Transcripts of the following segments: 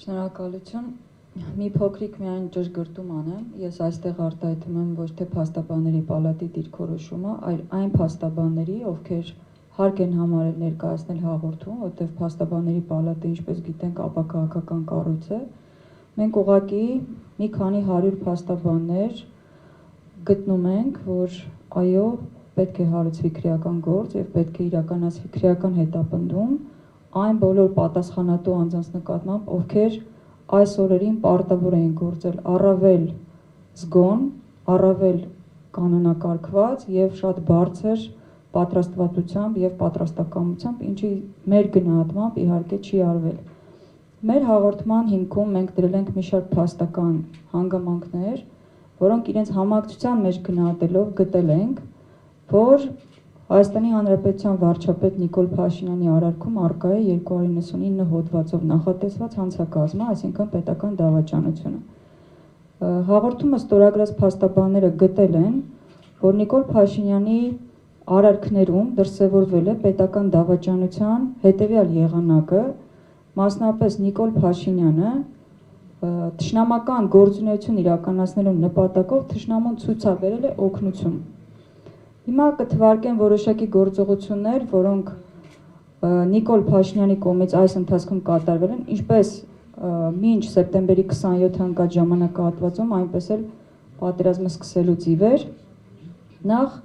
Շնորհակալություն։ Մի փոքրիկ միայն ճշգրտում անեմ, ես այստեղ արտահայտում եմ ոչ թե փաստաբանների պալատի դիրքորոշումը, այլ այն փաստաբանների, ովքեր հարկ են համարել ներկայացնել հաղորդում, որտեղ փաստաբանների պալատը, ինչպես գիտենք, ապակահաղական կառույց է։ Մենք ուղղակի մի քանի 100 փաստաբաններ գտնում ենք, որ այո, պետք է հարուցվի քրեական գործ եւ պետք է իրականացվի քրեական հետապնդում այն բոլոր պատասխանատու անձանց նկատմամբ, ովքեր այս օրերին պարտավոր էին գործել առավել զգոն, առավել կանոնակարգված եւ շատ բարձր պատրաստվածությամբ եւ պատրաստակամությամբ, ինչի մեր գնահատմամբ իհարկե չի արվել։ Մեր հաղորդման հիմքում մենք դրել ենք մի շարք փաստական հանգամանքներ, որոնք իրենց համակցության մեջ գնահատելով գտել ենք, որ Հայաստանի Հանրապետության վարչապետ Նիկոլ Փաշինյանի արարքում առկա է 299 հոդվածով նախատեսված հանցագազմը, այսինքն պետական դավաճանությունը։ Հաղորդումը ստորագրած փաստաբանները գտել են, որ Նիկոլ Փաշինյանի արարքներում դրսևորվել է պետական դավաճանության հետևյալ եղանակը, մասնապես Նիկոլ Փաշինյանը թշնամական գործունեություն իրականացնելու նպատակով թշնամուն ցուցաբերել է օգնություն։ Հիմա կթվարկեն որոշակի գործողություններ, որոնք Նիկոլ Փաշինյանի կողմից այս ընթացքում կատարվել են, ինչպես մինչ սեպտեմբերի 27-ը ընկած ժամանակահատվածում, այնպես էլ պատերազմը սկսելուց ի վեր։ Նախ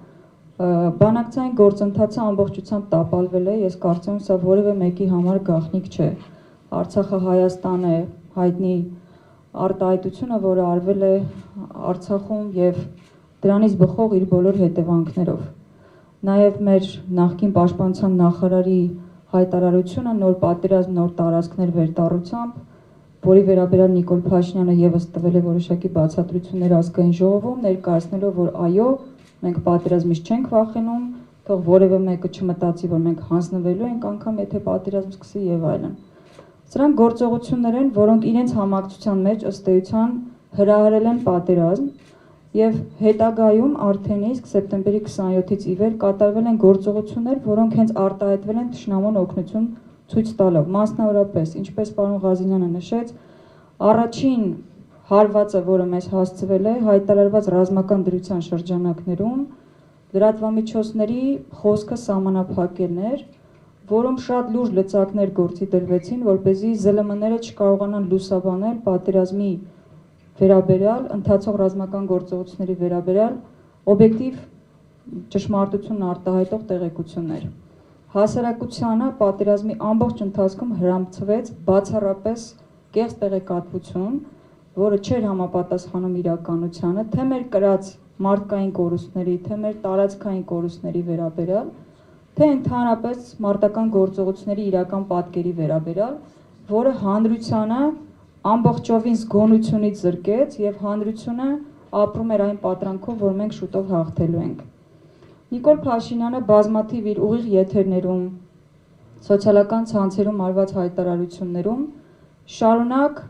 բանակցային գործընթացը ամբողջությամբ տապալվել է, ես կարծում եմ, սա որևէ մեկի համար գաղտնիք չէ։ Արցախը Հայաստան է հայտնի արտահայտությունը, որը արվել է Արցախում եւ դրանից բխող իր բոլոր հետևանքներով։ Նաև մեր նախկին պաշտպանության նախարարի հայտարարությունը նոր պատերազմ, նոր տարածքներ վերտառությամբ, որի վերաբերյալ Նիկոլ Փաշինյանը եւս տվել է որոշակի բացատրություններ ազգային ժողովում, ներկայացնելով, որ այո, մենք պատերազմից չենք վախենում, թող որևէ մեկը չմտածի, որ մենք հանձնվելու ենք անգամ, եթե պատերազմ սկսի եւ այլն։ Սրանք գործողություններ են, որոնք իրենց համակցության մեջ ըստ էության հրահրել են պատերազմ եւ հետագայում արդեն իսկ սեպտեմբերի 27-ից ի վեր կատարվել են գործողություններ, որոնք հենց արտահայտվել են թշնամուն օգնություն ցույց տալով։ Մասնավորապես, ինչպես պարոն Ղազինյանը նշեց, առաջին հարվածը, որը մեզ հասցվել է, հայտարարված ռազմական դրության շրջանակներում լրատվամիջոցների խոսքը սահմանափակելն էր, որում շատ լուրջ լծակներ գործի դրվեցին, որպեսզի ԶԼՄ-ները չկարողանան լուսաբանել պատերազմի վերաբերյալ, ընթացող ռազմական գործողությունների վերաբերյալ օբյեկտիվ ճշմարտություն արտահայտող տեղեկություններ։ Հասարակությանը պատերազմի ամբողջ ընթացքում հրամցվեց բացառապես կեղծ տեղեկատվություն, որը չէր համապատասխանում իրականությանը, թե մեր կրած մարդկային կորուստների, թե մեր տարածքային կորուստների վերաբերյալ, թե ընդհանրապես մարտական գործողությունների իրական պատկերի վերաբերյալ, որը հանրությանը ամբողջովին զգոնությունից զրկեց եւ հանրությունը ապրում էր այն պատրանքով, որ մենք շուտով հաղթելու ենք։ Նիկոլ Փաշինյանը բազմաթիվ իր ուղիղ եթերներում, սոցիալական ցանցերում արված հայտարարություններում շարունակ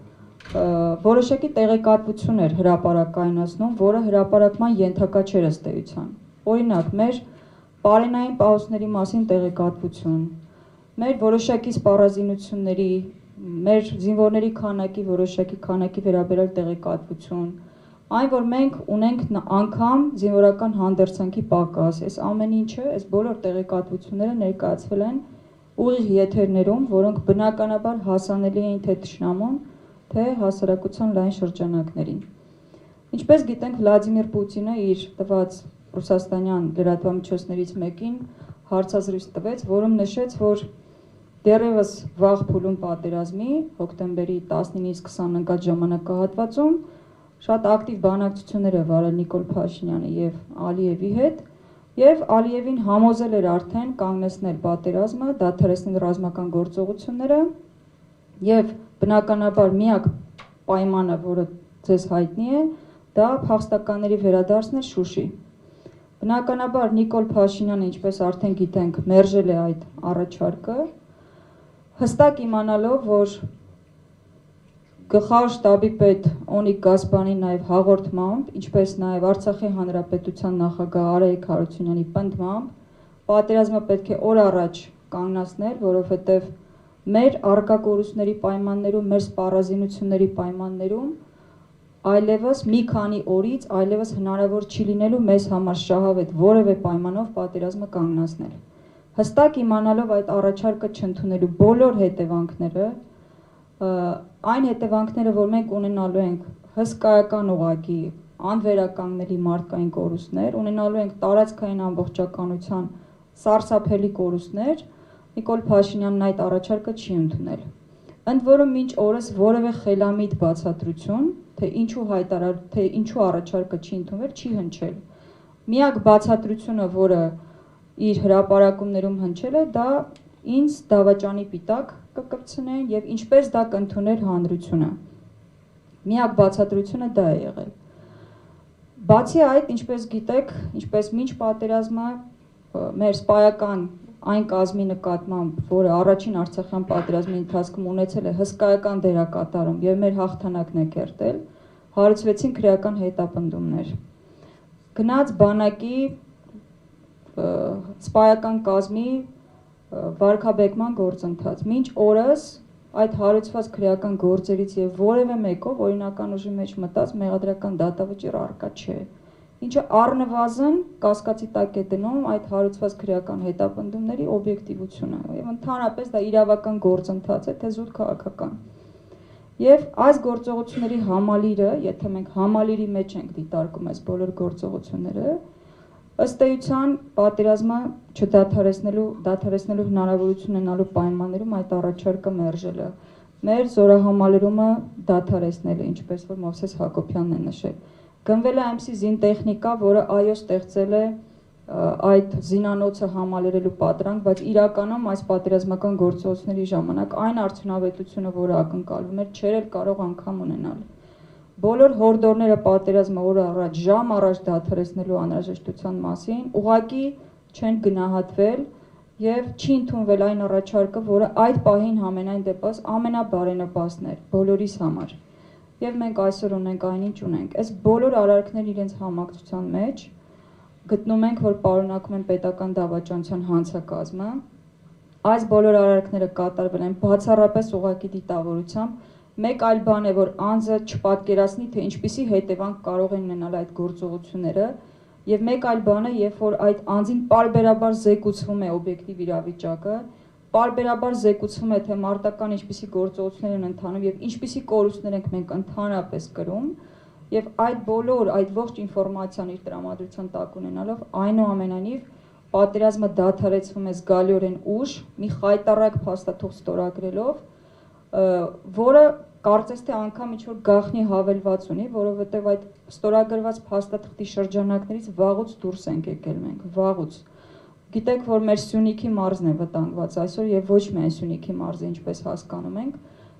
որոշակի տեղեկատվություն էր հրապարակայնացնում, որը հրապարակման ենթակա չէր ըստ էության։ Օրինակ, մեր պարենային պահոստների մասին տեղեկատվություն, մեր որոշակի սպառազինությունների, մեր զինվորների քանակի որոշակի քանակի վերաբերյալ տեղեկատվություն, այն որ մենք ունենք անգամ զինվորական հանդերձանքի պակաս, այս ամեն ինչը, այս բոլոր տեղեկատվությունները ներկայացվել են ուղիղ եթերներում, որոնք բնականաբար հասանելի էին թե թշնամուն, թե հասարակության լայն շրջանակներին։ Ինչպես գիտենք, Վլադիմիր Պուտինը իր տված ռուսաստանյան լրատվամիջոցներից մեկին հարցազրույց տվեց, որում նշեց, որ դեռևս վաղ փուլում պատերազմի հոկտեմբերի 19-ից 20 ընկած ժամանակահատվածում շատ ակտիվ բանակցություններ է վարել Նիկոլ Փաշինյանը եւ Ալիևի հետ, եւ Ալիևին համոզել էր արդեն կանգնեցնել պատերազմը, դադարեցնել ռազմական գործողությունները եւ բնականաբար միակ պայմանը, որը ձեզ հայտնի է, դա փախստականների վերադարձն է Շուշի։ Բնականաբար Նիկոլ Փաշինյանը, ինչպես արդեն գիտենք, մերժել է այդ առաջարկը, հստակ իմանալով, որ գլխավոր շտաբի պետ Օնիկ Գասպարյանի նաև հաղորդմամբ, ինչպես նաև Արցախի հանրապետության նախագահ Արայիկ Հարությունյանի պնդմամբ, պատերազմը պետք է օր առաջ կանգնացնել, որովհետև մեր առկա կորուստների պայմաններում, մեր սպառազինությունների պայմաններում այլևս մի քանի օրից այլևս հնարավոր չի լինելու մեզ համար շահավետ որևէ պայմանով պատերազմը կանգնացնել։ Հստակ իմանալով այդ առաջարկը չընդունելու բոլոր հետևանքները, այն հետևանքները, որ մենք ունենալու ենք հսկայական ուղղակի անվերականգնելի մարդկային կորուստներ, ունենալու ենք տարածքային ամբողջականության սարսափելի կորուստներ, Նիկոլ Փաշինյանն այդ առաջարկը չի ընդունել։ Ընդ որում մինչ օրս որևէ խելամիտ բացատրություն, թե ինչու առաջարկը չի ընդունվել, չի հնչել։ Միակ բացատրությունը, որը իր հրապարակումներում հնչել է, դա ինձ դավաճանի պիտակ կկպցնեն եւ ինչպես դա կընդուներ հանրությունը։ Միակ բացատրությունը դա է եղել։ Բացի այդ, ինչպես գիտեք, ինչպես մինչ պատերազմը մեր սպայական այն կազմի նկատմամբ, որը առաջին Արցախյան պատերազմի ընթացքում ունեցել է հսկայական դերակատարում եւ մեր հաղթանակն է կերտել, հարուցվեցին քրեական հետապնդումներ։ Գնաց բանակի սպայական կազմի վարկաբեկման գործընթաց։ Մինչ օրս այդ հարուցված քրեական գործերից եւ որևէ մեկով օրինական ուժի մեջ մտած մեղադրական դատավճիռ առկա չէ։ Ինչը առնվազն կասկածի տակ է դնում այդ հարուցված քրեական հետապնդումների օբյեկտիվությունը եւ ընդհանրապես դա իրավական գործընթաց է, թե զուտ քաղաքական։ Եվ այս գործողությունների համալիրը, եթե մենք համալիրի մեջ ենք դիտարկում այս բոլոր գործողությունները, ըստ էության պատերազմը դադարեցնելու հնարավորություն ունենալու պայմաններում այդ առաջարկը մերժելը, մեր զորահամալիրումը դադարեցնելը, ինչպես որ Մովսես Հակոբյանն է նշել։ Գնվել է այնպիսի զինտեխնիկա, որը այո ստեղծել է այդ զինանոցը համալրելու պատրանք, բայց իրականում այս պատերազմական գործողությունների ժամանակ այն արդյունավետությունը, որը ակնկալվում էր, չէր էլ կարող անգամ ունենալ։ Բոլոր հորդորները պատերազմը օր առաջ, ժամ առաջ դադարեցնելու անհրաժեշտության մասին ուղղակի չեն գնահատվել եւ չի ընդունվել այն առաջարկը, որը այդ պահին համենայն դեպս ամենաբարենպաստն էր բոլորիս համար։ Եվ մենք այսօր ունենք այնինչ ունենք։ Այս բոլոր արարքները իրենց համակցության մեջ գտնում ենք, որ պարունակում են պետական դավաճանության հանցակազմը։ Այս բոլոր արարքները կատարվել են բացառապես ուղղակի դիտավորությամբ։ Մեկ այլ բան է, որ անձը չպատկերացնի, թե ինչպիսի հետևանք կարող են ունենալ այդ գործողությունները, եւ մեկ այլ բան է, երբ որ այդ անձին պարբերաբար զեկուցվում է օբյեկտիվ իրավիճակը, պարբերաբար զեկուցվում է, թե մարտական ինչպիսի գործողություններ են ընթանում եւ ինչպիսի կորուստներ ենք մենք ընդհանրապես կրում, եւ այդ բոլոր, այդ ողջ ինֆորմացիան իր տրամադրության տակ ունենալով, այնուամենայնիվ պատերազմը դադարեցվում է զգալիորեն ուշ, մի խայտառակ փաստաթուղթ ստորագրելով, որը կարծես թե անգամ ինչ-որ գաղտնի հավելված ունի, որովհետև այդ ստորագրված փաստաթղթի շրջանակներից վաղուց դուրս ենք եկել մենք, վաղուց։ Գիտեք, որ մեր Սյունիքի մարզն է վտանգված այսօր եւ ոչ միայն Սյունիքի մարզը, ինչպես հասկանում ենք,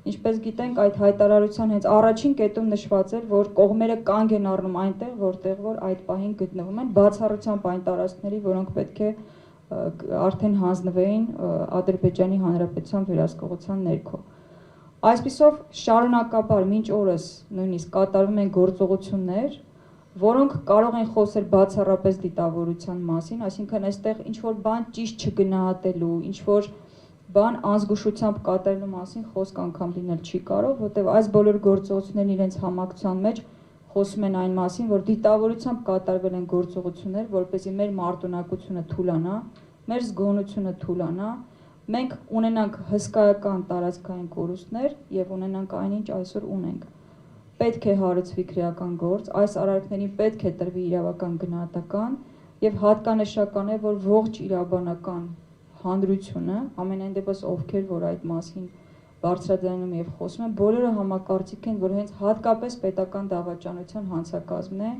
ինչպես գիտենք, այդ հայտարարության հենց առաջին կետում նշված էր, որ կողմերը կանգ են առնում այնտեղ, որտեղ որ այդ պահին գտնվում են, բացառությամբ այն տարածքների, որոնք պետք է արդեն հանձնվեին Ադրբեջանի Հանրապետության վերահսկողության ներքո։ Այսպիսով շարունակաբար մինչ օրս նույնիսկ կատարվում են գործողություններ, որոնք կարող են խոսել բացառապես դիտավորության մասին, այսինքն այստեղ ինչ-որ բան ճիշտ չգնահատելու, ինչ-որ բան անզգուշությամբ կատարելու մասին խոսք անգամ լինել չի կարող, որտեղ այս բոլոր գործողություններն իրենց համակցության մեջ խոսում են այն մասին, որ դիտավորությամբ կատարվել են գործողություններ, որպեսզի մեր մարտունակությունը թուլանա, մեր զգոնությունը թուլանա, մենք ունենանք հսկայական տարածքային կորուստներ եւ ունենանք այնինչ այսօր ունենք։ Պետք է հարուցվի քրեական գործ, այս արարքներին պետք է տրվի իրավական գնահատական եւ հատկանշական է, որ ողջ իրավաբանական հանրությունը, ամենայն դեպս ովքեր որ այդ մասին բարձրաձայնում եւ խոսում են, բոլորը համակարծիք են, որ հենց հատկապես պետական դավաճանության հանցակազմն է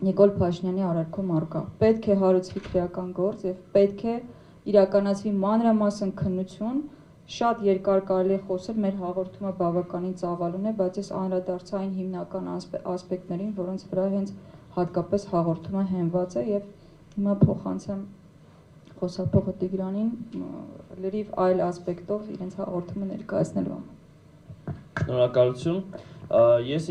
Նիկոլ Փաշինյանի արարքում առկա։ Պետք է հարուցվի քրեական գործ եւ պետք է իրականացվի մանրամասն քննություն, շատ երկար կարելի է խոսել, մեր հաղորդումը բավականին ծավալուն է, բայց ես անդրադարձա այն հիմնական ասպեկտներին, որոնց վրա հենց հատկապես հաղորդումը հենված է եւ հիմա փոխանցեմ խոսափողը Տիգրանին լրիվ այլ ասպեկտով իրենց հաղորդումը ներկայացնելու համար։ Շնորհակալություն։ Ես